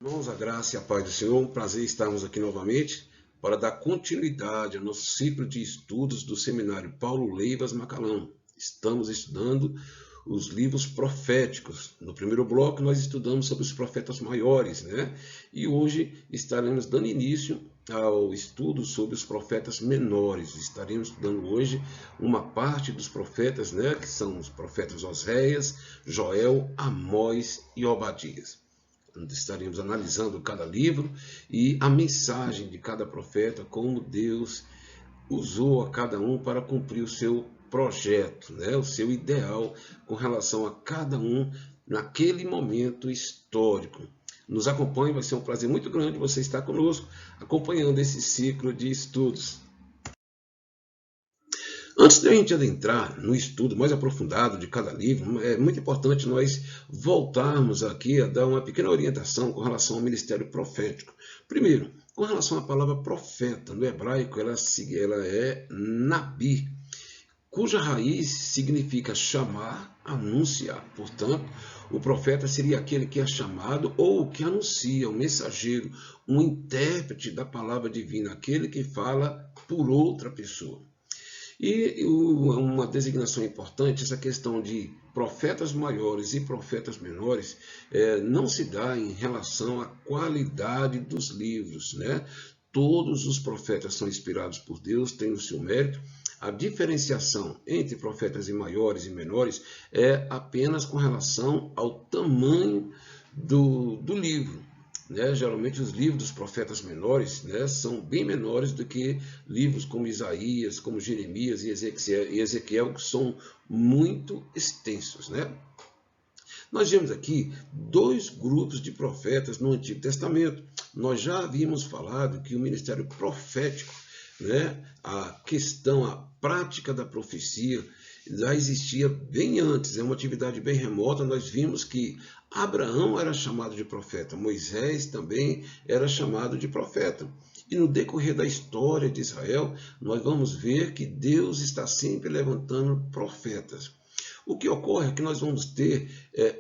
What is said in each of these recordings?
Irmãos, a graça e a paz do Senhor, um prazer estarmos aqui novamente para dar continuidade ao nosso ciclo de estudos do seminário Paulo Leivas Macalão. Estamos estudando os livros proféticos. No primeiro bloco nós estudamos sobre os profetas maiores, né? E hoje estaremos dando início ao estudo sobre os profetas menores. Estaremos estudando hoje uma parte dos profetas, né? Que são os profetas Oséias, Joel, Amós e Obadias. Estaremos analisando cada livro e a mensagem de cada profeta, como Deus usou a cada um para cumprir o seu projeto, né? O seu ideal com relação a cada um naquele momento histórico. Nos acompanhe, vai ser um prazer muito grande você estar conosco, acompanhando esse ciclo de estudos. Antes de a gente adentrar no estudo mais aprofundado de cada livro, é muito importante nós voltarmos aqui a dar uma pequena orientação com relação ao ministério profético. Primeiro, com relação à palavra profeta, no hebraico ela é nabi, cuja raiz significa chamar, anunciar. Portanto, o profeta seria aquele que é chamado ou que anuncia, o mensageiro, um intérprete da palavra divina, aquele que fala por outra pessoa. E uma designação importante, essa questão de profetas maiores e profetas menores, não se dá em relação à qualidade dos livros, né? Todos os profetas são inspirados por Deus, têm o seu mérito. A diferenciação entre profetas maiores e menores é apenas com relação ao tamanho do livro. Né? Geralmente os livros dos profetas menores, né, são bem menores do que livros como Isaías, como Jeremias e Ezequiel, que são muito extensos. Né? Nós vemos aqui dois grupos de profetas no Antigo Testamento. Nós já havíamos falado que o ministério profético, né, a questão, a prática da profecia, já existia bem antes, é uma atividade bem remota. Nós vimos que Abraão era chamado de profeta, Moisés também era chamado de profeta. E no decorrer da história de Israel, nós vamos ver que Deus está sempre levantando profetas. O que ocorre é que nós vamos ter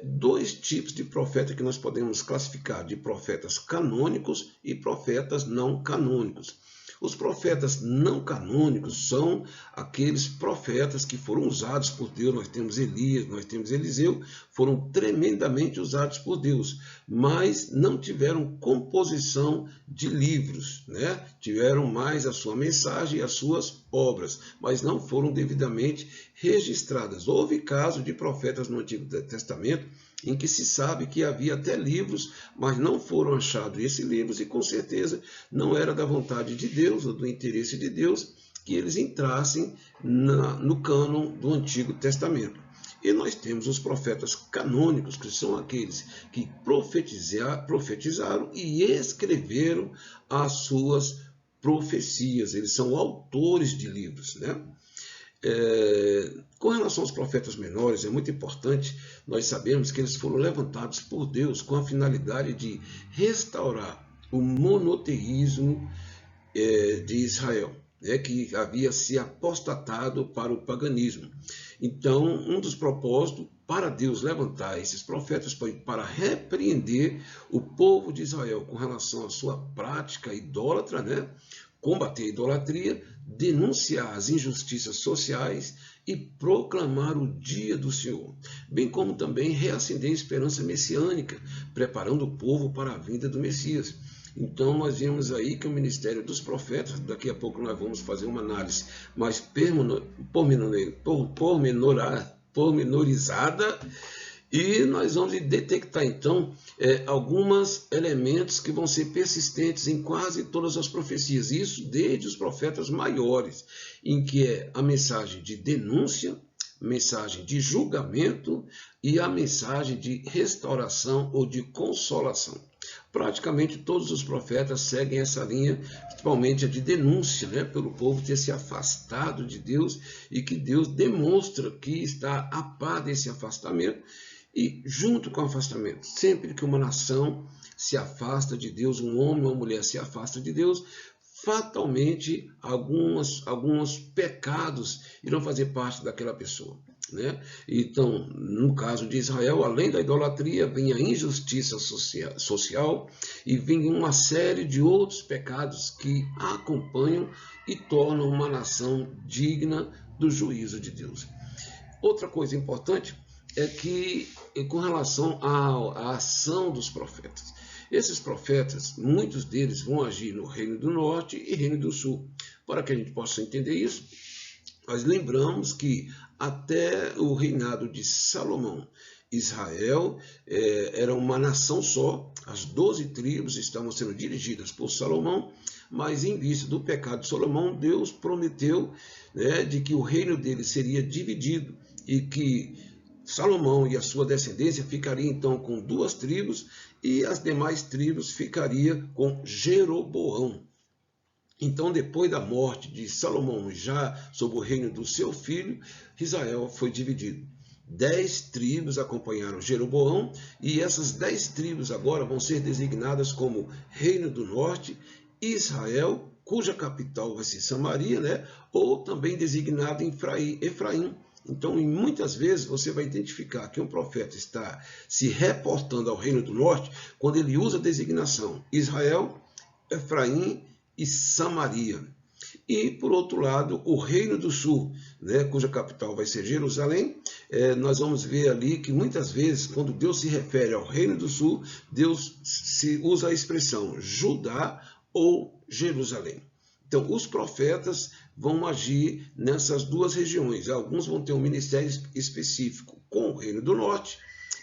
dois tipos de profeta que nós podemos classificar, de profetas canônicos e profetas não canônicos. Os profetas não canônicos são aqueles profetas que foram usados por Deus. Nós temos Elias, nós temos Eliseu, foram tremendamente usados por Deus, mas não tiveram composição de livros, né? Tiveram mais a sua mensagem e as suas obras, mas não foram devidamente registradas. Houve caso de profetas no Antigo Testamento em que se sabe que havia até livros, mas não foram achados esses livros, e com certeza não era da vontade de Deus ou do interesse de Deus que eles entrassem no cânon do Antigo Testamento. E nós temos os profetas canônicos, que são aqueles que profetizaram e escreveram as suas profecias. Eles são autores de livros, né? Com relação aos profetas menores, é muito importante nós sabermos que eles foram levantados por Deus com a finalidade de restaurar o monoteísmo de Israel, né, que havia se apostatado para o paganismo. Então, um dos propósitos para Deus levantar esses profetas foi para repreender o povo de Israel com relação à sua prática idólatra, né? Combater a idolatria, denunciar as injustiças sociais e proclamar o dia do Senhor, bem como também reacender a esperança messiânica, preparando o povo para a vinda do Messias. Então nós vemos aí que o ministério dos profetas, daqui a pouco nós vamos fazer uma análise mais pormenorizada, e nós vamos detectar então alguns elementos que vão ser persistentes em quase todas as profecias, isso desde os profetas maiores, em que é a mensagem de denúncia, mensagem de julgamento e a mensagem de restauração ou de consolação. Praticamente todos os profetas seguem essa linha, principalmente a de denúncia, né, pelo povo ter se afastado de Deus, e que Deus demonstra que está a par desse afastamento. E junto com o afastamento, sempre que uma nação se afasta de Deus, um homem ou uma mulher se afasta de Deus, fatalmente alguns pecados irão fazer parte daquela pessoa. né? Então, no caso de Israel, além da idolatria, vem a injustiça social e vem uma série de outros pecados que a acompanham e tornam uma nação digna do juízo de Deus. Outra coisa importante é que, com relação à ação dos profetas, esses profetas, muitos deles vão agir no Reino do Norte e Reino do Sul. Para que a gente possa entender isso, nós lembramos que até o reinado de Salomão, Israel era uma nação só, as 12 tribos estavam sendo dirigidas por Salomão, mas em vista do pecado de Salomão, Deus prometeu, né, de que o reino dele seria dividido e que Salomão e a sua descendência ficariam então com 2 tribos e as demais tribos ficariam com Jeroboão. Então, depois da morte de Salomão, já sob o reino do seu filho, Israel foi dividido. 10 tribos acompanharam Jeroboão, e essas 10 tribos agora vão ser designadas como Reino do Norte, Israel, cuja capital vai ser Samaria, né? Ou também designado Efraim. Então, muitas vezes você vai identificar que um profeta está se reportando ao Reino do Norte quando ele usa a designação Israel, Efraim e Samaria. E, por outro lado, o Reino do Sul, né, cuja capital vai ser Jerusalém, nós vamos ver ali que muitas vezes, quando Deus se refere ao Reino do Sul, Deus se usa a expressão Judá ou Jerusalém. Então, os profetas vão agir nessas 2 regiões. Alguns vão ter um ministério específico com o Reino do Norte,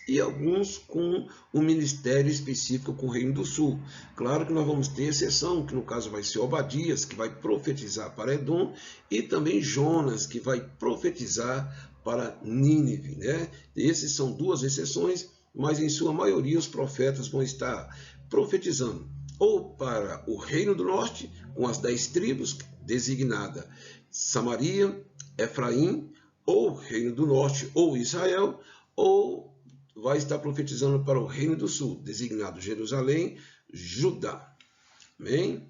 e alguns com um ministério específico com o Reino do Sul. Claro que nós vamos ter exceção, que no caso vai ser Obadias, que vai profetizar para Edom, e também Jonas, que vai profetizar para Nínive, né? Esses são 2 exceções, mas em sua maioria os profetas vão estar profetizando ou para o Reino do Norte, com as 10 tribos, designada Samaria, Efraim, ou Reino do Norte, ou Israel, ou vai estar profetizando para o Reino do Sul, designado Jerusalém, Judá. Amém?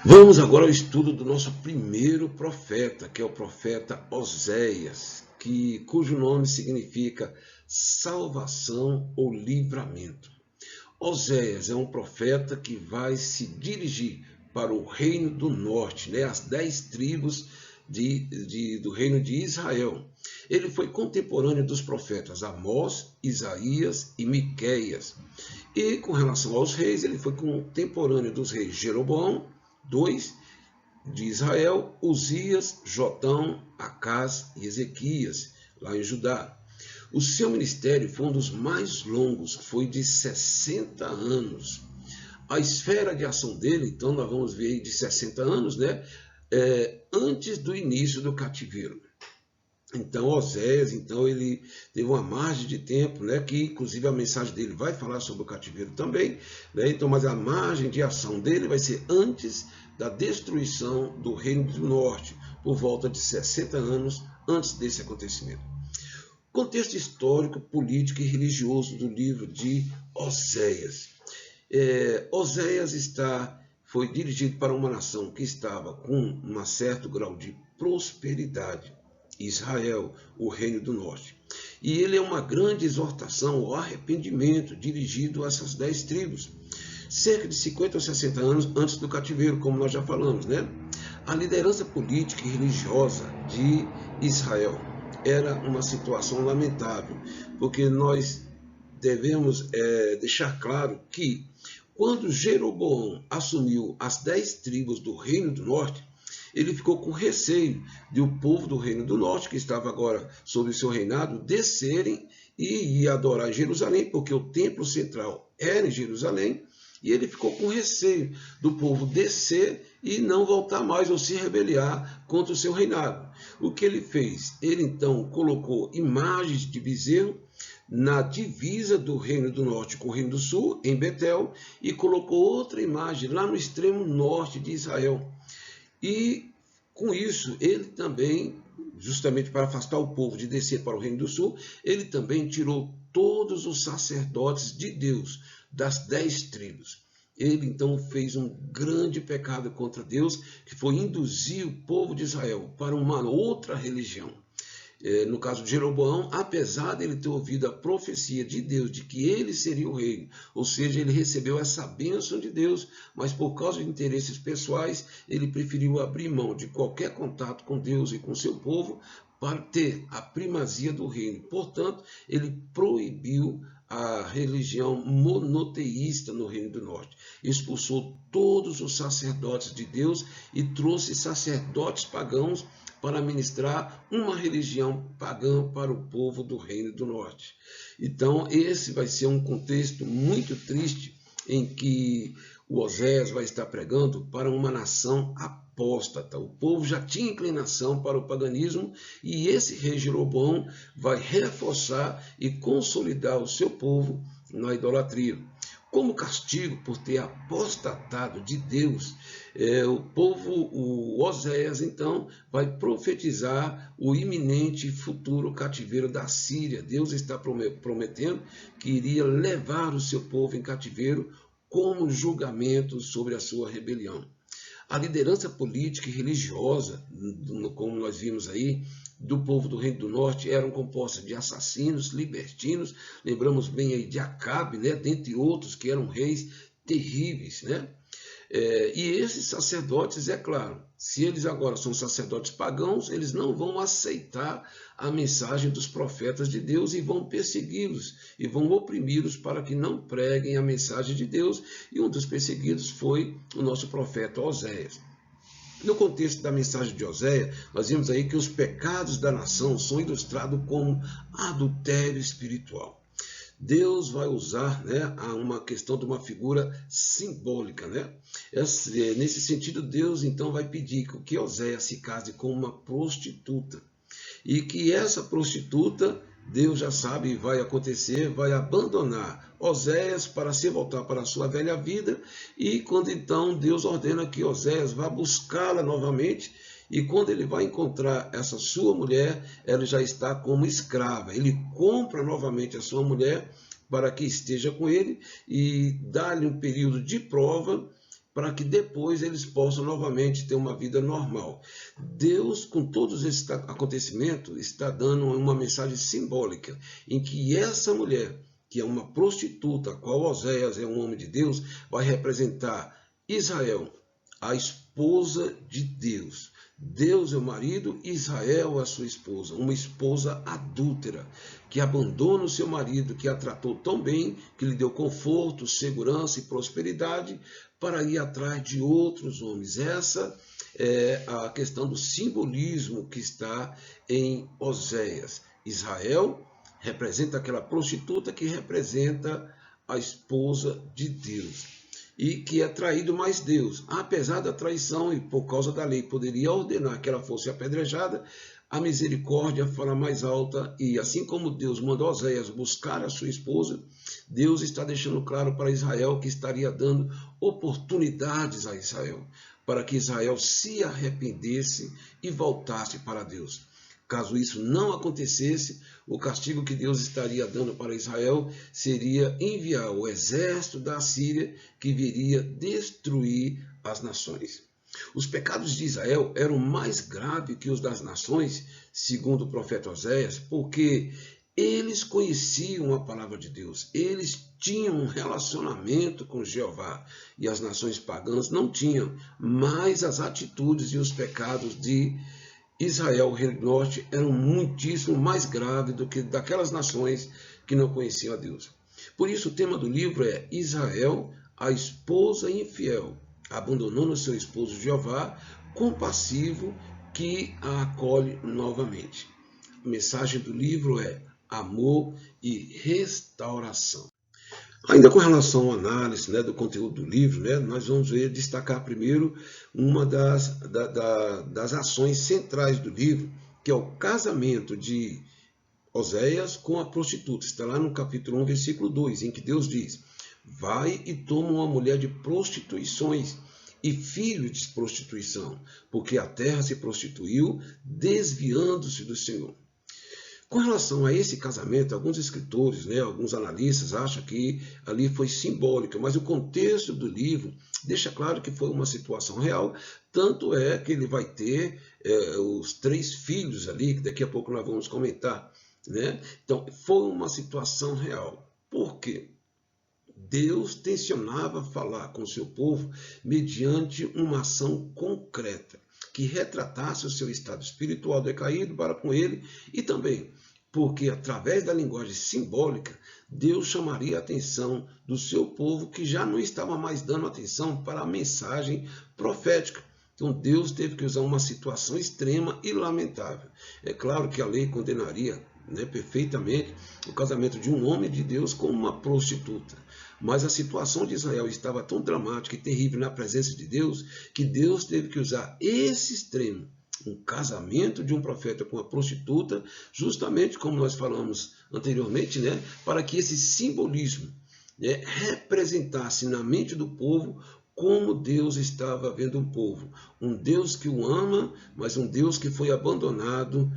Vamos agora ao estudo do nosso primeiro profeta, que é o profeta Oséias, cujo nome significa salvação ou livramento. Oséias é um profeta que vai se dirigir para o Reino do Norte, né? As 10 tribos do reino de Israel. Ele foi contemporâneo dos profetas Amós, Isaías e Miqueias. E com relação aos reis, ele foi contemporâneo dos reis Jeroboão, 2 de Israel, Uzias, Jotão, Acás e Ezequias, lá em Judá. O seu ministério foi um dos mais longos, foi de 60 anos. A esfera de ação dele, então, nós vamos ver aí de 60 anos, né? Antes do início do cativeiro. Então, Oséias, ele teve uma margem de tempo, né, que inclusive a mensagem dele vai falar sobre o cativeiro também, né, então, mas a margem de ação dele vai ser antes da destruição do Reino do Norte, por volta de 60 anos antes desse acontecimento. Contexto histórico, político e religioso do livro de Oséias. Oséias foi dirigido para uma nação que estava com um certo grau de prosperidade, Israel, o Reino do Norte. E ele é uma grande exortação ao arrependimento dirigido a essas 10 tribos, cerca de 50 ou 60 anos antes do cativeiro, como nós já falamos, né? A liderança política e religiosa de Israel era uma situação lamentável, porque nós devemos deixar claro que quando Jeroboão assumiu as 10 tribos do Reino do Norte, ele ficou com receio de o povo do Reino do Norte, que estava agora sob seu reinado, descerem e ir adorar em Jerusalém, porque o templo central era em Jerusalém, e ele ficou com receio do povo descer e não voltar mais ou se rebeliar contra o seu reinado. O que ele fez? Ele então colocou imagens de bezerro na divisa do Reino do Norte com o Reino do Sul, em Betel, e colocou outra imagem lá no extremo norte de Israel. E com isso, ele também, justamente para afastar o povo de descer para o Reino do Sul, ele também tirou todos os sacerdotes de Deus das 10 tribos. ele então fez um grande pecado contra Deus, que foi induzir o povo de Israel para uma outra religião. No caso de Jeroboão, apesar de ele ter ouvido a profecia de Deus de que ele seria o rei, ou seja, ele recebeu essa bênção de Deus, mas por causa de interesses pessoais, ele preferiu abrir mão de qualquer contato com Deus e com seu povo para ter a primazia do reino. Portanto, ele proibiu a religião monoteísta no Reino do Norte. Expulsou todos os sacerdotes de Deus e trouxe sacerdotes pagãos para ministrar uma religião pagã para o povo do Reino do Norte. Então, esse vai ser um contexto muito triste em que o Oséias vai estar pregando para uma nação apóstata. O povo já tinha inclinação para o paganismo e esse rei Jeroboão vai reforçar e consolidar o seu povo na idolatria. Como castigo por ter apostatado de Deus, o Oséias, então, vai profetizar o iminente futuro cativeiro da Síria. Deus está prometendo que iria levar o seu povo em cativeiro como julgamento sobre a sua rebelião. A liderança política e religiosa, como nós vimos aí, do povo do Reino do Norte eram compostas de assassinos, libertinos, lembramos bem aí de Acabe, né, dentre outros que eram reis terríveis, né? E esses sacerdotes, é claro, se eles agora são sacerdotes pagãos, eles não vão aceitar a mensagem dos profetas de Deus e vão persegui-los e vão oprimi-los para que não preguem a mensagem de Deus. E um dos perseguidos foi o nosso profeta Oséias. No contexto da mensagem de Oséias, nós vimos aí que os pecados da nação são ilustrados como adultério espiritual. Deus vai usar, né, uma questão de uma figura simbólica, né? Nesse sentido, Deus então vai pedir que Oséias se case com uma prostituta e que essa prostituta, Deus já sabe, vai acontecer, vai abandonar Oséias para se voltar para a sua velha vida, e quando então Deus ordena que Oséias vá buscá-la novamente, e quando ele vai encontrar essa sua mulher, ela já está como escrava. Ele compra novamente a sua mulher para que esteja com ele e dá-lhe um período de prova para que depois eles possam novamente ter uma vida normal. Deus, com todos esses acontecimentos, está dando uma mensagem simbólica em que essa mulher, que é uma prostituta, a qual Oséias é um homem de Deus, vai representar Israel, a esposa de Deus. Deus é o marido, Israel é a sua esposa, uma esposa adúltera, que abandona o seu marido, que a tratou tão bem, que lhe deu conforto, segurança e prosperidade, para ir atrás de outros homens. Essa é a questão do simbolismo que está em Oséias. Israel representa aquela prostituta que representa a esposa de Deus e que é traído mais Deus. Apesar da traição e por causa da lei poderia ordenar que ela fosse apedrejada, a misericórdia fala mais alta, e assim como Deus mandou Oséias buscar a sua esposa, Deus está deixando claro para Israel que estaria dando oportunidades a Israel, para que Israel se arrependesse e voltasse para Deus. Caso isso não acontecesse, o castigo que Deus estaria dando para Israel seria enviar o exército da Síria, que viria destruir as nações. Os pecados de Israel eram mais graves que os das nações, segundo o profeta Oséias, porque eles conheciam a palavra de Deus, eles tinham um relacionamento com Jeová, e as nações pagãs não tinham, mas as atitudes e os pecados de Israel, o Reino do Norte, eram muitíssimo mais graves do que daquelas nações que não conheciam a Deus. Por isso o tema do livro é Israel, a esposa infiel, abandonando seu esposo Jeová, compassivo, que a acolhe novamente. A mensagem do livro é amor e restauração. Ainda com relação à análise, né, do conteúdo do livro, né, nós vamos destacar primeiro uma das ações centrais do livro, que é o casamento de Oséias com a prostituta. Está lá no capítulo 1, versículo 2, em que Deus diz: vai e toma uma mulher de prostituições e filho de prostituição, porque a terra se prostituiu, desviando-se do Senhor. Com relação a esse casamento, alguns escritores, né, alguns analistas acham que ali foi simbólica, mas o contexto do livro deixa claro que foi uma situação real, tanto é que ele vai ter os 3 filhos ali, que daqui a pouco nós vamos comentar, né? Então, foi uma situação real. Por quê? Deus tensionava falar com o seu povo mediante uma ação concreta, que retratasse o seu estado espiritual decaído para com ele, e também porque, através da linguagem simbólica, Deus chamaria a atenção do seu povo, que já não estava mais dando atenção para a mensagem profética. Então Deus teve que usar uma situação extrema e lamentável. É claro que a lei condenaria, né, perfeitamente o casamento de um homem de Deus com uma prostituta. Mas a situação de Israel estava tão dramática e terrível na presença de Deus, que Deus teve que usar esse extremo, um casamento de um profeta com uma prostituta, justamente como nós falamos anteriormente, né, para que esse simbolismo, né, representasse na mente do povo como Deus estava vendo o povo. Um Deus que o ama, mas um Deus que foi abandonado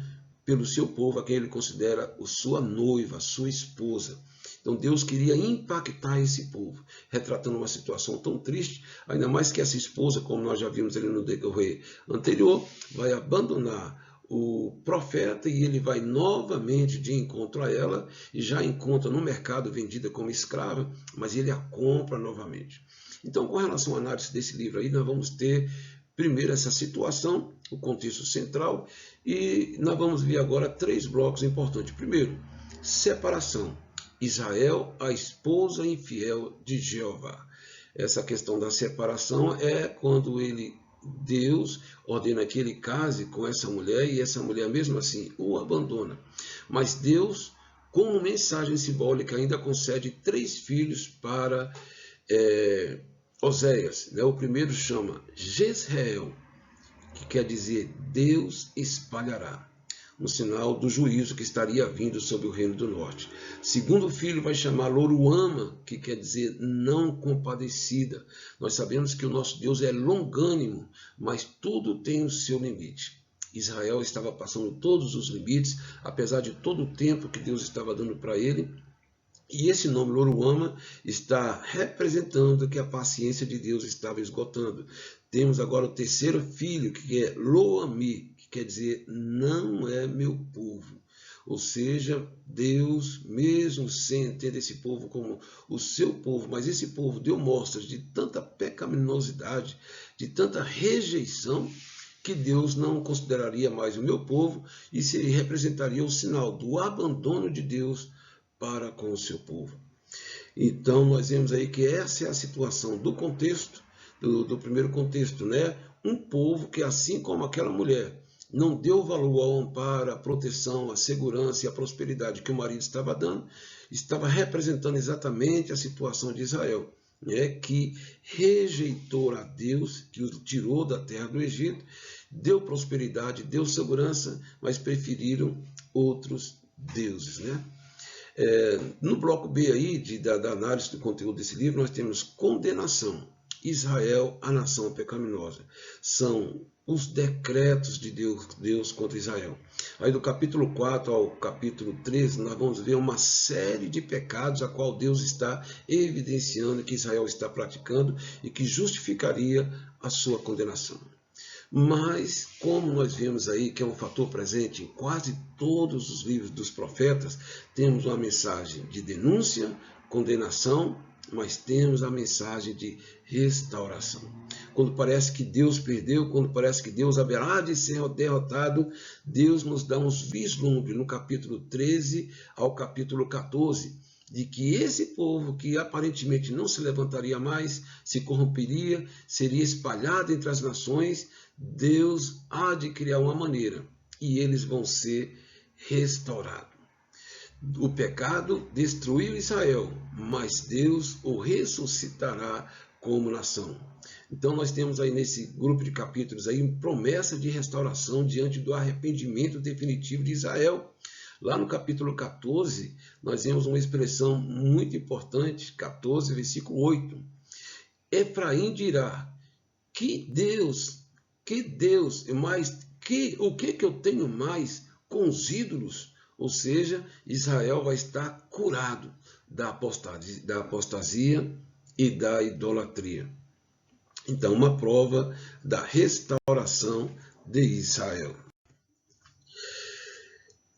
pelo seu povo, a quem ele considera a sua noiva, a sua esposa. Então Deus queria impactar esse povo, retratando uma situação tão triste, ainda mais que essa esposa, como nós já vimos ali no decorrer anterior, vai abandonar o profeta e ele vai novamente de encontro a ela, e já encontra no mercado vendida como escrava, mas ele a compra novamente. Então, com relação à análise desse livro aí, nós vamos ter primeiro essa situação, o contexto central, e nós vamos ver agora 3 blocos importantes. Primeiro, separação. Israel, a esposa infiel de Jeová. Essa questão da separação é quando Deus ordena que ele case com essa mulher e essa mulher mesmo assim o abandona. Mas Deus, como mensagem simbólica, ainda concede 3 filhos para Oséias. Né? O primeiro chama Jezreel, que quer dizer Deus espalhará, um sinal do juízo que estaria vindo sobre o reino do norte. Segundo filho vai chamar Loruama, que quer dizer não compadecida. Nós sabemos que o nosso Deus é longânimo, mas tudo tem o seu limite. Israel estava passando todos os limites, apesar de todo o tempo que Deus estava dando para ele. E esse nome Loruama está representando que a paciência de Deus estava esgotando. Temos agora o terceiro filho, que é Loami, que quer dizer não é meu povo. Ou seja, Deus, mesmo sem ter esse povo como o seu povo, mas esse povo deu mostras de tanta pecaminosidade, de tanta rejeição, que Deus não consideraria mais o meu povo e se representaria o sinal do abandono de Deus para com o seu povo. Então nós vemos aí que essa é a situação do contexto, do primeiro contexto, né? Um povo que, assim como aquela mulher, não deu valor ao amparo, à proteção, à segurança e à prosperidade que o marido estava dando, estava representando exatamente a situação de Israel, né? Que rejeitou a Deus, que o tirou da terra do Egito, deu prosperidade, deu segurança, mas preferiram outros deuses, né? No bloco B aí, da análise do conteúdo desse livro, nós temos condenação. Israel, a nação pecaminosa. São os decretos de Deus contra Israel. Aí do capítulo 4 ao capítulo 13, nós vamos ver uma série de pecados a qual Deus está evidenciando que Israel está praticando e que justificaria a sua condenação. Mas, como nós vemos aí, que é um fator presente em quase todos os livros dos profetas, temos uma mensagem de denúncia, condenação, mas temos a mensagem de restauração. Quando parece que Deus perdeu, quando parece que Deus haverá de ser derrotado, Deus nos dá uns vislumbres no capítulo 13 ao capítulo 14, de que esse povo que aparentemente não se levantaria mais, se corromperia, seria espalhado entre as nações, Deus há de criar uma maneira e eles vão ser restaurados. O pecado destruiu Israel, mas Deus o ressuscitará como nação. Então nós temos aí nesse grupo de capítulos aí promessa de restauração diante do arrependimento definitivo de Israel. Lá no capítulo 14, nós vemos uma expressão muito importante, 14, versículo 8. Efraim dirá, que Deus, mas o que eu tenho mais com os ídolos? ou seja, Israel vai estar curado da apostasia e da idolatria. Então, uma prova da restauração de Israel.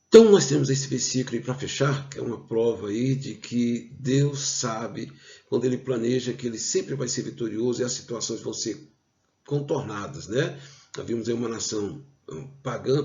Então, nós temos esse versículo aí para fechar, que é uma prova aí de que Deus sabe, quando Ele planeja, que Ele sempre vai ser vitorioso e as situações vão ser contornadas, né? Nós vimos aí uma nação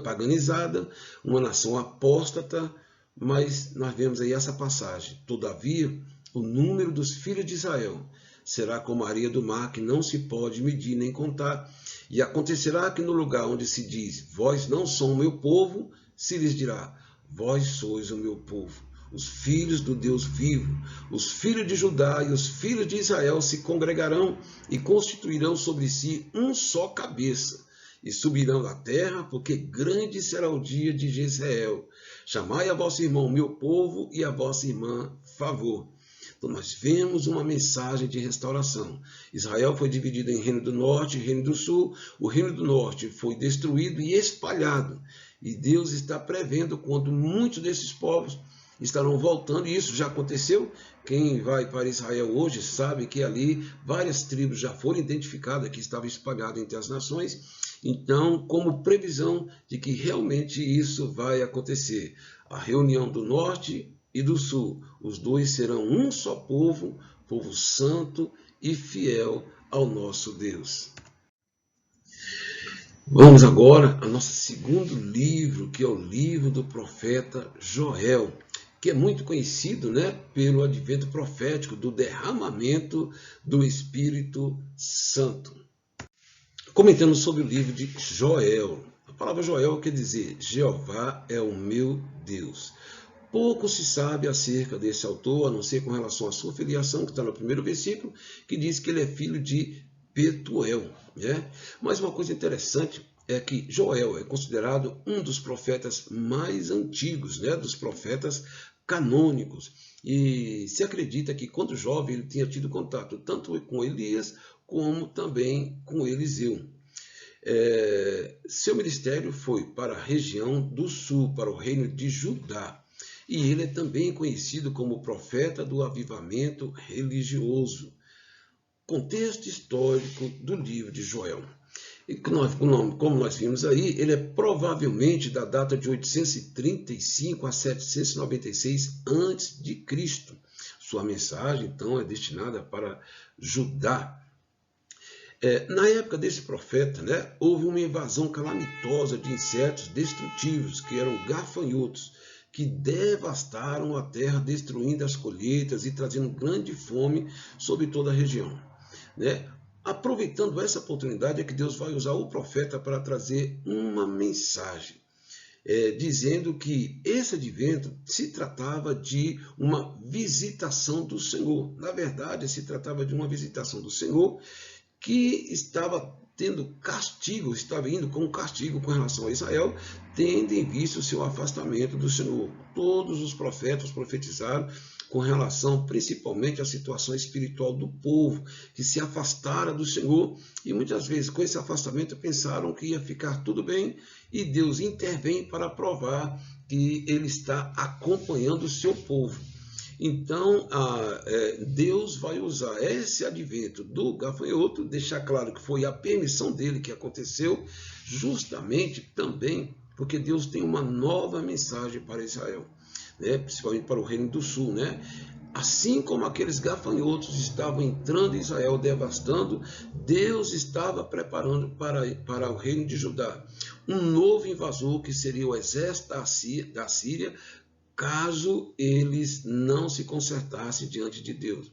paganizada, uma nação apóstata, mas nós vemos aí essa passagem. Todavia, o número dos filhos de Israel será como a areia do mar, que não se pode medir nem contar. E acontecerá que no lugar onde se diz, vós não sois o meu povo, se lhes dirá, vós sois o meu povo, os filhos do Deus vivo. Os filhos de Judá e os filhos de Israel se congregarão e constituirão sobre si um só cabeça, e subirão da terra, porque grande será o dia de Jezreel. Chamai a vosso irmão meu povo e a vossa irmã favor. Então nós vemos uma mensagem de restauração. Israel foi dividido em reino do norte e reino do sul. O reino do norte foi destruído e espalhado. E Deus está prevendo quando muitos desses povos estarão voltando, e isso já aconteceu. Quem vai para Israel hoje sabe que ali várias tribos já foram identificadas, que estavam espalhadas entre as nações. Então, como previsão de que realmente isso vai acontecer, a reunião do norte e do sul, os dois serão um só povo, povo santo e fiel ao nosso Deus. Vamos agora ao nosso segundo livro, que é o livro do profeta Joel, que é muito conhecido, né, pelo advento profético do derramamento do Espírito Santo. Comentando sobre o livro de Joel. A palavra Joel quer dizer, Jeová é o meu Deus. Pouco se sabe acerca desse autor, a não ser com relação à sua filiação, que está no primeiro versículo, que diz que ele é filho de Betuel, né? Mas uma coisa interessante é que Joel é considerado um dos profetas mais antigos, né? Dos profetas canônicos. E se acredita que quando jovem ele tinha tido contato tanto com Elias, como também com Eliseu. Seu ministério foi para a região do sul, para o reino de Judá. E ele é também conhecido como profeta do avivamento religioso. Contexto histórico do livro de Joel. E como nós vimos aí, ele é provavelmente da data de 835 a 796 a.C. Sua mensagem, então, é destinada para Judá. Na época desse profeta, né, houve uma invasão calamitosa de insetos destrutivos, que eram gafanhotos, que devastaram a terra, destruindo as colheitas e trazendo grande fome sobre toda a região, né? Aproveitando essa oportunidade é que Deus vai usar o profeta para trazer uma mensagem, dizendo que esse advento se tratava de uma visitação do Senhor. Na verdade, se tratava de uma visitação do Senhor que estava tendo castigo, estava indo com castigo com relação a Israel, tendo em vista o seu afastamento do Senhor. Todos os profetas profetizaram com relação principalmente à situação espiritual do povo, que se afastara do Senhor, e muitas vezes com esse afastamento pensaram que ia ficar tudo bem, e Deus intervém para provar que Ele está acompanhando o seu povo. Então, Deus vai usar esse advento do gafanhoto, deixar claro que foi a permissão dele que aconteceu, justamente também porque Deus tem uma nova mensagem para Israel, né? Principalmente para o reino do sul, né? Assim como aqueles gafanhotos estavam entrando em Israel, devastando, Deus estava preparando para o reino de Judá um novo invasor, que seria o exército da Síria, caso eles não se consertassem diante de Deus.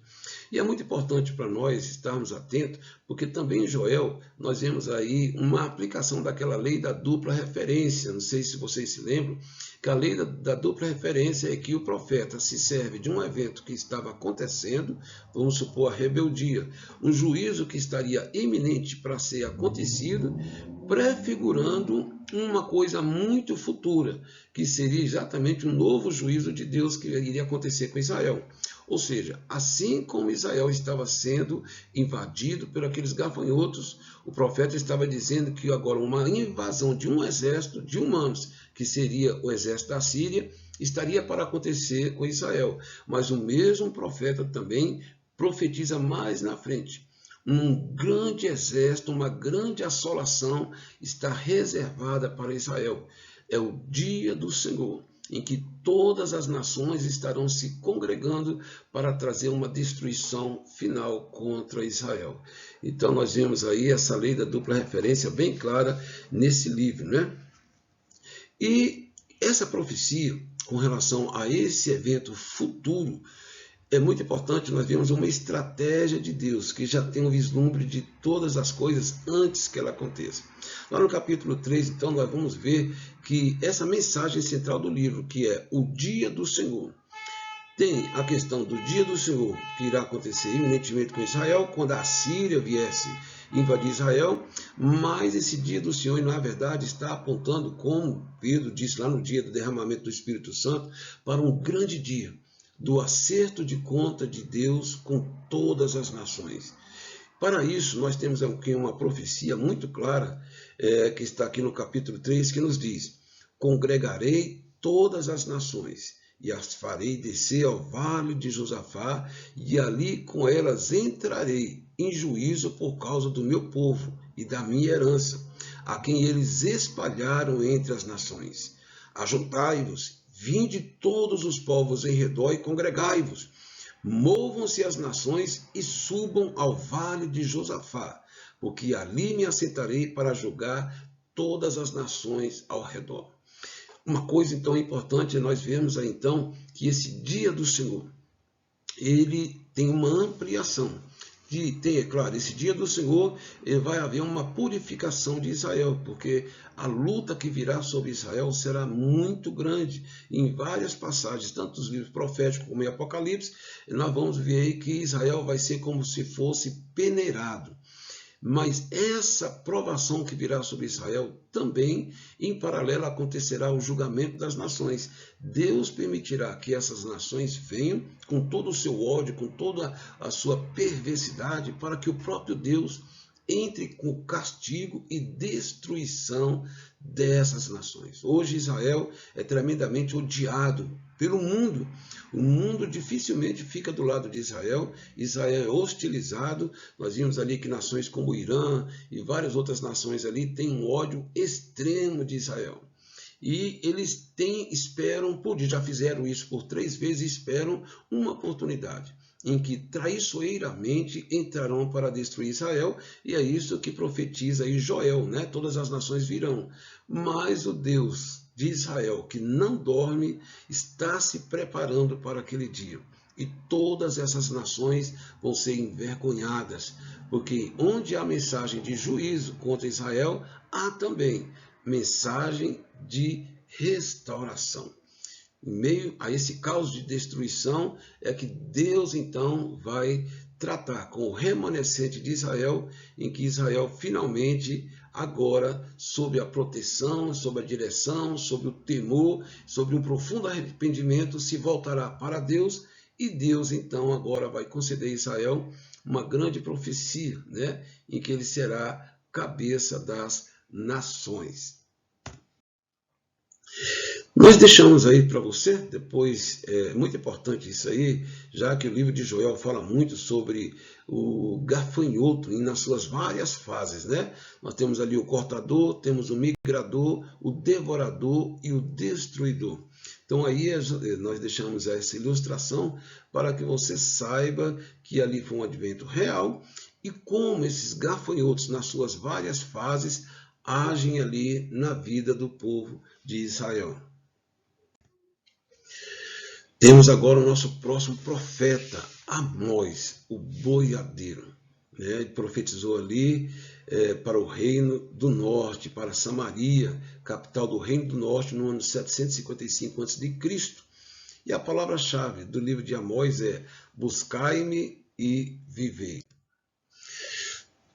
E é muito importante para nós estarmos atentos, porque também em Joel nós vemos aí uma aplicação daquela lei da dupla referência. Não sei se vocês se lembram, que a lei da dupla referência é que o profeta se serve de um evento que estava acontecendo, vamos supor a rebeldia, um juízo que estaria iminente para ser acontecido, prefigurando uma coisa muito futura, que seria exatamente um novo juízo de Deus que iria acontecer com Israel. Ou seja, assim como Israel estava sendo invadido por aqueles gafanhotos, o profeta estava dizendo que agora uma invasão de um exército de humanos, que seria o exército da Síria, estaria para acontecer com Israel. Mas o mesmo profeta também profetiza mais na frente. Um grande exército, uma grande assolação está reservada para Israel. É o dia do Senhor, em que todas as nações estarão se congregando para trazer uma destruição final contra Israel. Então nós vemos aí essa lei da dupla referência bem clara nesse livro, né? E essa profecia com relação a esse evento futuro, é muito importante nós vermos uma estratégia de Deus, que já tem um vislumbre de todas as coisas antes que ela aconteça. Lá no capítulo 3, então, nós vamos ver que essa mensagem central do livro, que é o dia do Senhor, tem a questão do dia do Senhor, que irá acontecer iminentemente com Israel, quando a Síria viesse invadir Israel, mas esse dia do Senhor, na verdade, está apontando, como Pedro disse lá no dia do derramamento do Espírito Santo, para um grande dia do acerto de conta de Deus com todas as nações. Para isso, nós temos aqui uma profecia muito clara, que está aqui no capítulo 3, que nos diz: congregarei todas as nações, e as farei descer ao vale de Josafá, e ali com elas entrarei em juízo por causa do meu povo e da minha herança, a quem eles espalharam entre as nações. Ajuntai-vos, vinde todos os povos em redor e congregai-vos. Movam-se as nações e subam ao vale de Josafá, porque ali me assentarei para julgar todas as nações ao redor. Uma coisa então importante é nós vermos aí então que esse dia do Senhor, ele tem uma ampliação. É claro, esse dia do Senhor vai haver uma purificação de Israel, porque a luta que virá sobre Israel será muito grande. Em várias passagens, tanto nos livros proféticos como em Apocalipse, nós vamos ver aí que Israel vai ser como se fosse peneirado. Mas essa provação que virá sobre Israel também, em paralelo, acontecerá o julgamento das nações. Deus permitirá que essas nações venham com todo o seu ódio, com toda a sua perversidade, para que o próprio Deus entre com castigo e destruição dessas nações. Hoje Israel é tremendamente odiado pelo mundo. O mundo dificilmente fica do lado de Israel. Israel é hostilizado. Nós vimos ali que nações como o Irã e várias outras nações ali têm um ódio extremo de Israel. E eles esperam, já fizeram isso por 3 vezes, e esperam uma oportunidade em que traiçoeiramente entrarão para destruir Israel, e é isso que profetiza aí Joel, né? Todas as nações virão, mas o Deus de Israel, que não dorme, está se preparando para aquele dia, e todas essas nações vão ser envergonhadas, porque onde há mensagem de juízo contra Israel, há também mensagem de restauração. Em meio a esse caos de destruição é que Deus então vai tratar com o remanescente de Israel, em que Israel finalmente agora, sob a proteção, sob a direção, sob o temor, sob um profundo arrependimento, se voltará para Deus, e Deus então agora vai conceder a Israel uma grande profecia, né, em que ele será cabeça das nações. Nós deixamos aí para você, depois, é muito importante isso aí, já que o livro de Joel fala muito sobre o gafanhoto e nas suas várias fases, né? Nós temos ali o cortador, temos o migrador, o devorador e o destruidor. Então aí nós deixamos essa ilustração para que você saiba que ali foi um advento real e como esses gafanhotos nas suas várias fases agem ali na vida do povo de Israel. Temos agora o nosso próximo profeta, Amós, o boiadeiro. Ele profetizou ali para o reino do norte, para Samaria, capital do reino do norte, no ano 755 a.C. E a palavra-chave do livro de Amós é: buscai-me e vivei.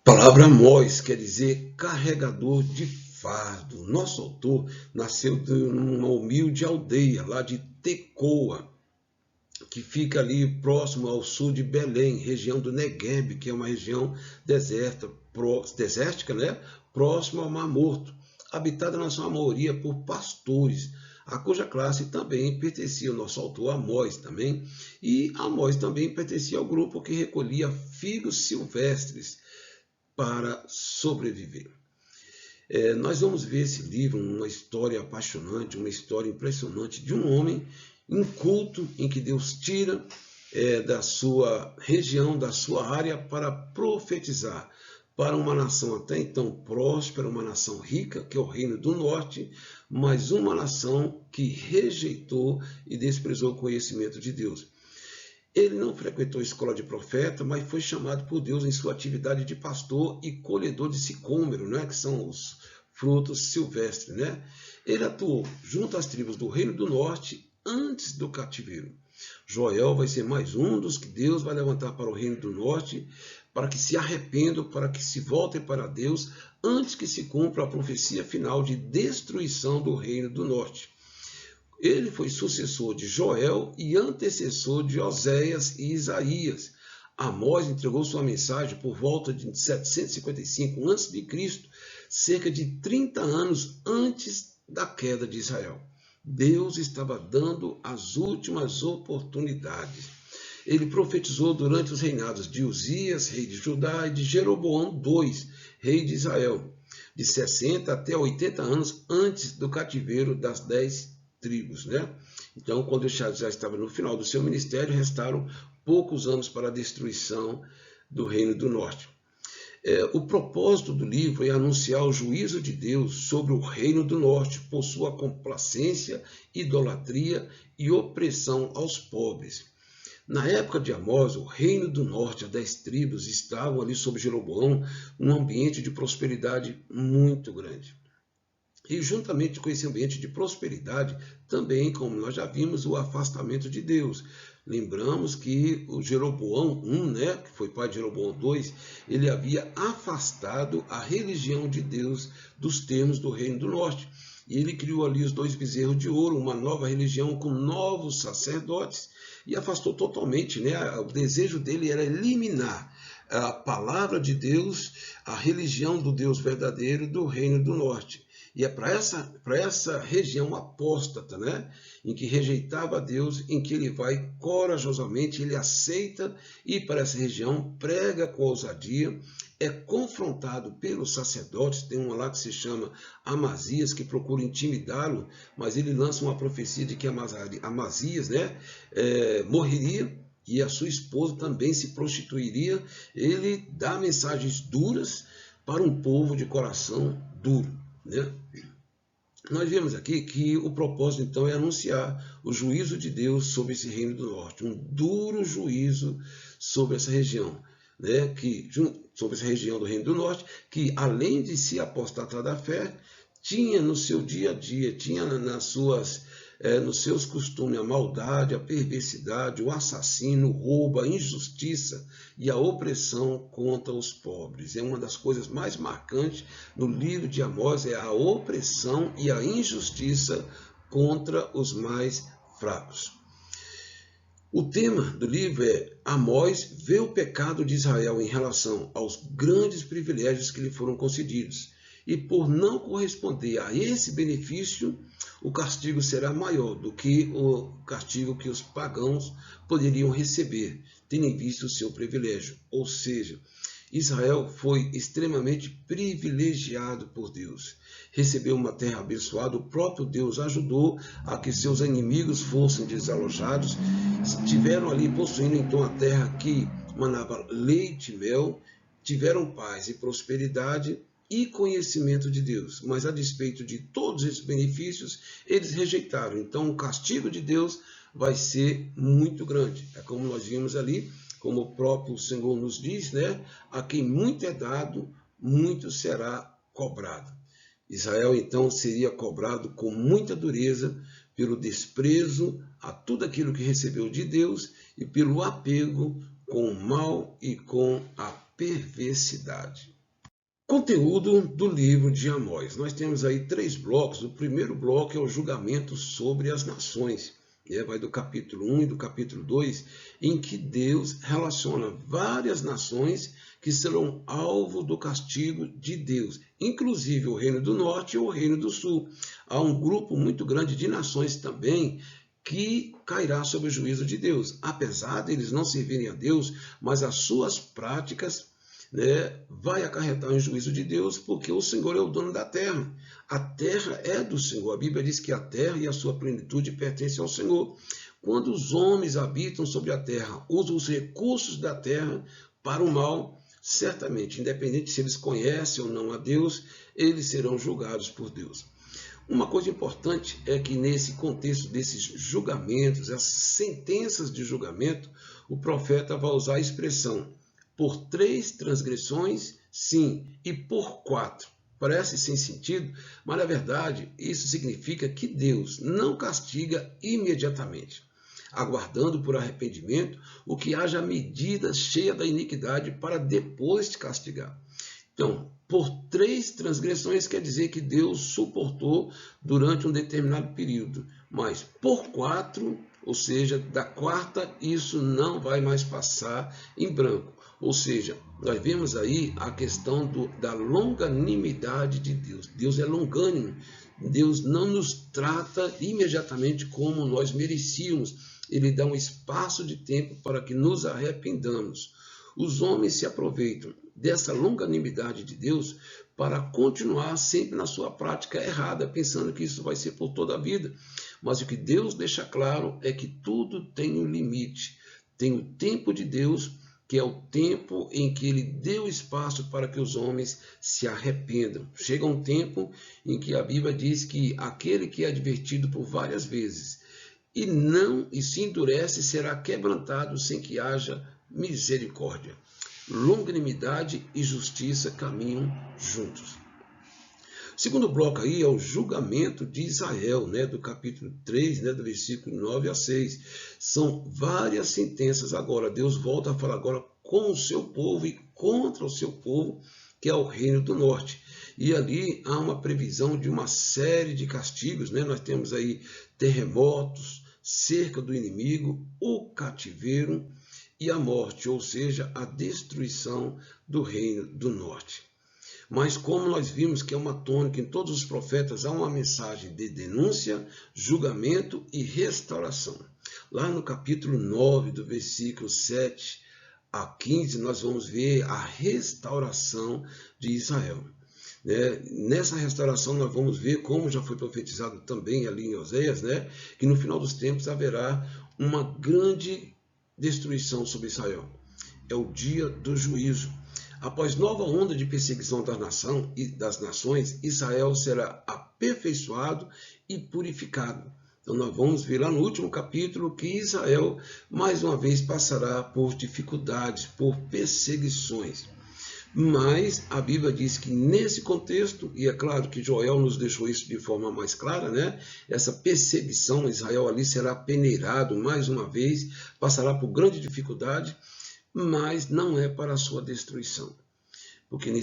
A palavra Amós quer dizer carregador de fardo. Nosso autor nasceu numa humilde aldeia lá de Tecoa, que fica ali próximo ao sul de Belém, região do Negueb, que é uma região desértica, né? Próximo ao Mar Morto, habitada na sua maioria por pastores. a cuja classe também pertencia ao nosso autor Amós também, e Amós também pertencia ao grupo que recolhia figos silvestres para sobreviver. Nós vamos ver esse livro, uma história apaixonante, uma história impressionante de um homem inculto em que Deus tira da sua região, da sua área, para profetizar para uma nação até então próspera, uma nação rica, que é o Reino do Norte, mas uma nação que rejeitou e desprezou o conhecimento de Deus. Ele não frequentou a escola de profeta, mas foi chamado por Deus em sua atividade de pastor e colhedor de sicômoro, né, que são os frutos silvestres. Né? Ele atuou junto às tribos do Reino do Norte antes do cativeiro. Joel vai ser mais um dos que Deus vai levantar para o Reino do Norte, para que se arrependam, para que se voltem para Deus, antes que se cumpra a profecia final de destruição do Reino do Norte. Ele foi sucessor de Joel e antecessor de Oséias e Isaías. Amós entregou sua mensagem por volta de 755 a.C., cerca de 30 anos antes da queda de Israel. Deus estava dando as últimas oportunidades. Ele profetizou durante os reinados de Uzias, rei de Judá, e de Jeroboão II, rei de Israel, de 60 até 80 anos antes do cativeiro das 10 tribos. Né? Então, quando já estava no final do seu ministério, restaram poucos anos para a destruição do Reino do Norte. O propósito do livro é anunciar o juízo de Deus sobre o Reino do Norte por sua complacência, idolatria e opressão aos pobres. Na época de Amós, o Reino do Norte, as 10 tribos, estavam ali sob Jeroboão, num ambiente de prosperidade muito grande. E juntamente com esse ambiente de prosperidade, também, como nós já vimos, o afastamento de Deus. Lembramos que o Jeroboão I, né, que foi pai de Jeroboão II, ele havia afastado a religião de Deus dos termos do Reino do Norte. E ele criou ali os 2 bezerros de ouro, uma nova religião com novos sacerdotes, e afastou totalmente, né? O desejo dele era eliminar a palavra de Deus, a religião do Deus verdadeiro do Reino do Norte. E é para essa região apóstata, né, em que rejeitava Deus, em que ele vai corajosamente, ele aceita ir para essa região, prega com ousadia, é confrontado pelos sacerdotes, tem um lá que se chama Amazias, que procura intimidá-lo, mas ele lança uma profecia de que Amazias, né, morreria, e a sua esposa também se prostituiria. Ele dá mensagens duras para um povo de coração duro. Né? Nós vemos aqui que o propósito então é anunciar o juízo de Deus sobre esse Reino do Norte, um duro juízo sobre essa região, né? Sobre essa região do Reino do Norte, que além de se apostatar da fé, tinha no seu dia a dia, tinha nos seus costumes a maldade, a perversidade, o assassino, o roubo, a injustiça e a opressão contra os pobres. É uma das coisas mais marcantes no livro de Amós, é a opressão e a injustiça contra os mais fracos. O tema do livro é Amós vê o pecado de Israel em relação aos grandes privilégios que lhe foram concedidos. E por não corresponder a esse benefício, o castigo será maior do que o castigo que os pagãos poderiam receber, tendo em vista o seu privilégio. Ou seja, Israel foi extremamente privilegiado por Deus. Recebeu uma terra abençoada, o próprio Deus ajudou a que seus inimigos fossem desalojados. Estiveram ali possuindo então a terra que manava leite e mel, tiveram paz e prosperidade e conhecimento de Deus, mas a despeito de todos esses benefícios, eles rejeitaram. Então o castigo de Deus vai ser muito grande. É como nós vimos ali, como o próprio Senhor nos diz, né? A quem muito é dado, muito será cobrado. Israel então seria cobrado com muita dureza pelo desprezo a tudo aquilo que recebeu de Deus e pelo apego com o mal e com a perversidade. Conteúdo do livro de Amós. Nós temos aí 3 blocos. O primeiro bloco é o julgamento sobre as nações. vai do capítulo 1 e do capítulo 2, em que Deus relaciona várias nações que serão alvo do castigo de Deus, inclusive o Reino do Norte e o Reino do Sul. Há um grupo muito grande de nações também que cairá sob o juízo de Deus, apesar de eles não servirem a Deus, mas as suas práticas vai acarretar um juízo de Deus, porque o Senhor é o dono da terra. A terra é do Senhor. A Bíblia diz que a terra e a sua plenitude pertencem ao Senhor. Quando os homens habitam sobre a terra, usam os recursos da terra para o mal, certamente, independente se eles conhecem ou não a Deus, eles serão julgados por Deus. Uma coisa importante é que nesse contexto desses julgamentos, essas sentenças de julgamento, o profeta vai usar a expressão por 3 transgressões, sim, e por 4. Parece sem sentido, mas na verdade isso significa que Deus não castiga imediatamente, aguardando por arrependimento o que haja medida cheia da iniquidade para depois te castigar. Então, por 3 transgressões quer dizer que Deus suportou durante um determinado período, mas por 4, ou seja, da 4ª, isso não vai mais passar em branco. Ou seja, nós vemos aí a questão da longanimidade de Deus. Deus é longânimo. Deus não nos trata imediatamente como nós merecíamos. Ele dá um espaço de tempo para que nos arrependamos. Os homens se aproveitam dessa longanimidade de Deus para continuar sempre na sua prática errada, pensando que isso vai ser por toda a vida. Mas o que Deus deixa claro é que tudo tem um limite. Tem o tempo de Deus, que é o tempo em que ele deu espaço para que os homens se arrependam. Chega um tempo em que a Bíblia diz que aquele que é advertido por várias vezes e se endurece será quebrantado sem que haja misericórdia. Longanimidade e justiça caminham juntos. O segundo bloco aí é o julgamento de Israel, do capítulo 3, do versículo 9 a 6. São várias sentenças agora. Deus volta a falar agora com o seu povo e contra o seu povo, que é o Reino do Norte. E ali há uma previsão de uma série de castigos. Nós temos aí terremotos, cerca do inimigo, o cativeiro e a morte, ou seja, a destruição do Reino do Norte. Mas como nós vimos que é uma tônica em todos os profetas, há uma mensagem de denúncia, julgamento e restauração. Lá no capítulo 9, do versículo 7 a 15, nós vamos ver a restauração de Israel. Nessa restauração nós vamos ver, como já foi profetizado também ali em Oséias, que no final dos tempos haverá uma grande destruição sobre Israel. É o dia do juízo. Após nova onda de perseguição das nações, Israel será aperfeiçoado e purificado. Então nós vamos ver lá no último capítulo que Israel mais uma vez passará por dificuldades, por perseguições. Mas a Bíblia diz que nesse contexto, e é claro que Joel nos deixou isso de forma mais clara, essa perseguição, Israel ali será peneirado mais uma vez, passará por grande dificuldade, mas não é para a sua destruição. Porque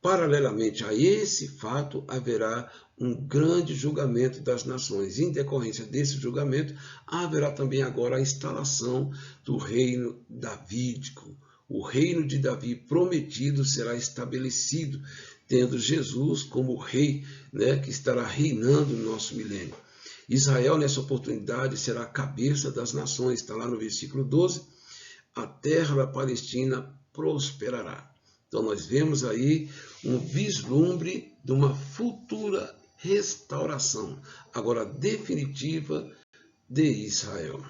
paralelamente a esse fato haverá um grande julgamento das nações. Em decorrência desse julgamento, haverá também agora a instalação do reino davídico. O reino de Davi prometido será estabelecido, tendo Jesus como rei, que estará reinando no nosso milênio. Israel, nessa oportunidade, será a cabeça das nações. Está lá no versículo 12. A terra da Palestina prosperará. Então nós vemos aí um vislumbre de uma futura restauração, agora definitiva, de Israel.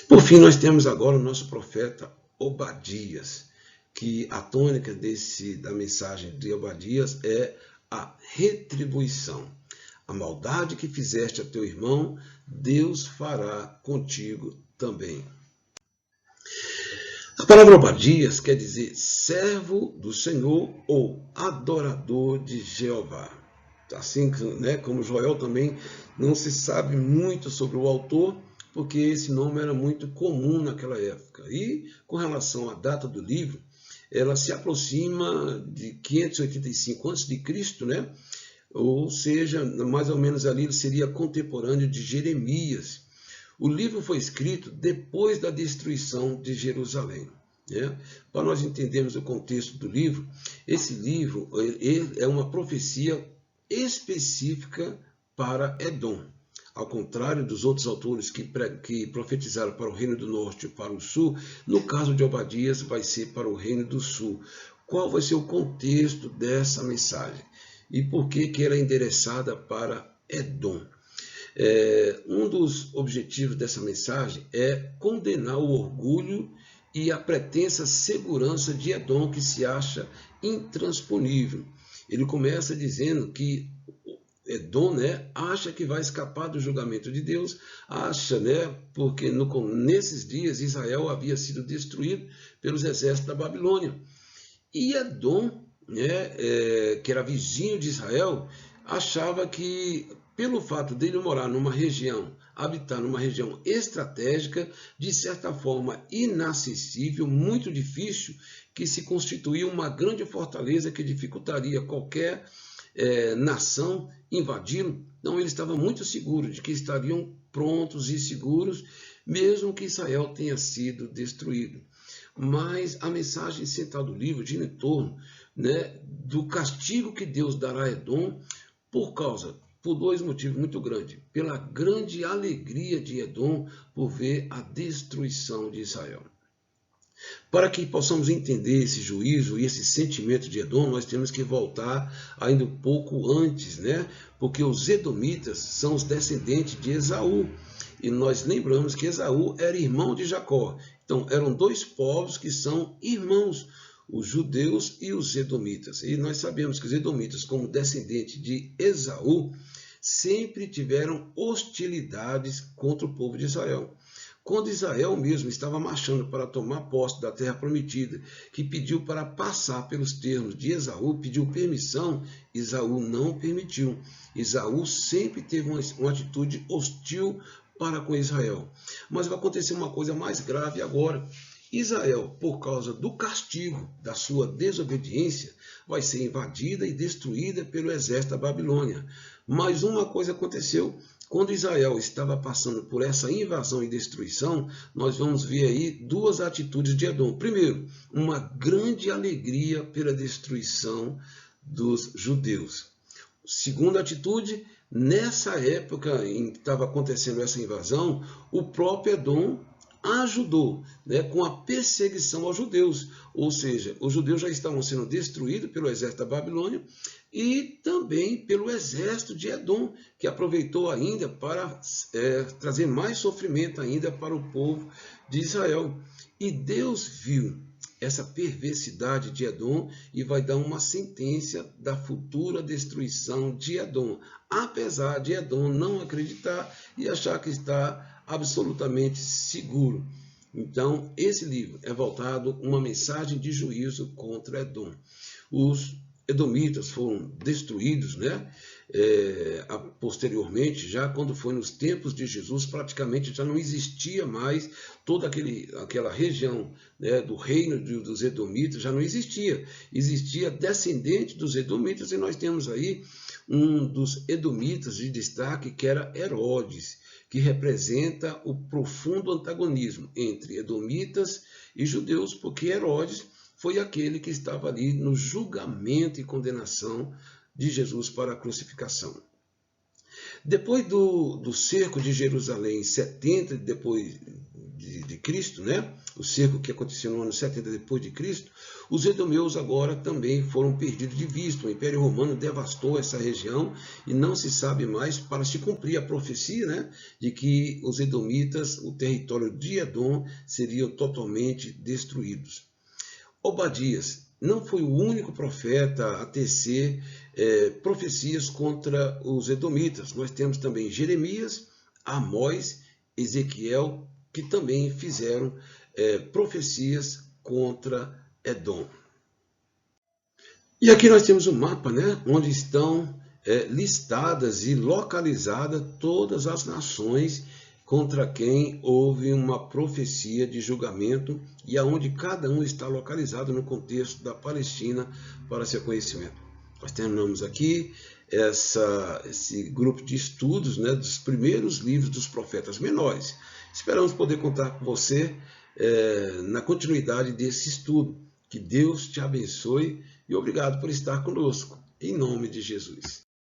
Por fim, nós temos agora o nosso profeta Obadias, que a tônica da mensagem de Obadias é a retribuição. A maldade que fizeste a teu irmão, Deus fará contigo também. A palavra Obadias quer dizer servo do Senhor ou adorador de Jeová. Assim como Joel também não se sabe muito sobre o autor, porque esse nome era muito comum naquela época. E com relação à data do livro, ela se aproxima de 585 a.C., ou seja, mais ou menos ali ele seria contemporâneo de Jeremias. O livro foi escrito depois da destruição de Jerusalém. Para nós entendermos o contexto do livro, esse livro é uma profecia específica para Edom. Ao contrário dos outros autores que profetizaram para o Reino do Norte e para o Sul, no caso de Obadias vai ser para o Reino do Sul. Qual vai ser o contexto dessa mensagem? E por que ela é endereçada para Edom? Um dos objetivos dessa mensagem é condenar o orgulho e a pretensa segurança de Edom, que se acha intransponível. Ele começa dizendo que Edom, acha que vai escapar do julgamento de Deus, acha, porque nesses dias Israel havia sido destruído pelos exércitos da Babilônia. E Edom, que era vizinho de Israel, achava que, pelo fato dele morar numa região, habitar numa região estratégica, de certa forma inacessível, muito difícil, que se constituía uma grande fortaleza que dificultaria qualquer nação invadi-lo. Então ele estava muito seguro de que estariam prontos e seguros, mesmo que Israel tenha sido destruído. Mas a mensagem central do livro gira em torno do castigo que Deus dará a Edom por dois motivos muito grandes. Pela grande alegria de Edom por ver a destruição de Israel. Para que possamos entender esse juízo e esse sentimento de Edom, nós temos que voltar ainda um pouco antes, porque os edomitas são os descendentes de Esaú. E nós lembramos que Esaú era irmão de Jacó. Então, eram dois povos que são irmãos, os judeus e os edomitas. E nós sabemos que os edomitas, como descendentes de Esaú, sempre tiveram hostilidades contra o povo de Israel. Quando Israel mesmo estava marchando para tomar posse da terra prometida, que pediu para passar pelos termos de Esaú, pediu permissão, Esaú não permitiu. Esaú sempre teve uma atitude hostil para com Israel. Mas vai acontecer uma coisa mais grave agora. Israel, por causa do castigo da sua desobediência, vai ser invadida e destruída pelo exército da Babilônia. Mas uma coisa aconteceu. Quando Israel estava passando por essa invasão e destruição, nós vamos ver aí duas atitudes de Edom. Primeiro, uma grande alegria pela destruição dos judeus. Segunda atitude, nessa época em que estava acontecendo essa invasão, o próprio Edom ajudou com a perseguição aos judeus. Ou seja, os judeus já estavam sendo destruídos pelo exército da Babilônia e também pelo exército de Edom, que aproveitou ainda para trazer mais sofrimento ainda para o povo de Israel. E Deus viu essa perversidade de Edom e vai dar uma sentença da futura destruição de Edom, apesar de Edom não acreditar e achar que está absolutamente seguro. Então, esse livro é voltado uma mensagem de juízo contra Edom. Os edomitas foram destruídos, posteriormente, já quando foi nos tempos de Jesus, praticamente já não existia mais toda aquela região do reino dos edomitas, já não existia. Existia descendente dos edomitas, e nós temos aí um dos edomitas de destaque, que era Herodes, que representa o profundo antagonismo entre edomitas e judeus, porque Herodes foi aquele que estava ali no julgamento e condenação de Jesus para a crucificação. Depois do cerco de Jerusalém, 70 depois de Cristo, o cerco que aconteceu no ano 70 depois de Cristo, os edomeus agora também foram perdidos de vista. O Império Romano devastou essa região e não se sabe mais, para se cumprir a profecia de que os edomitas, o território de Edom, seriam totalmente destruídos. Obadias não foi o único profeta a tecer profecias contra os edomitas. Nós temos também Jeremias, Amós, Ezequiel, que também fizeram profecias contra Edom. E aqui nós temos um mapa, onde estão listadas e localizadas todas as nações contra quem houve uma profecia de julgamento e aonde cada um está localizado no contexto da Palestina para seu conhecimento. Nós terminamos aqui. esse grupo de estudos, né, dos primeiros livros dos profetas menores. Esperamos poder contar com você na continuidade desse estudo. Que Deus te abençoe e obrigado por estar conosco. Em nome de Jesus.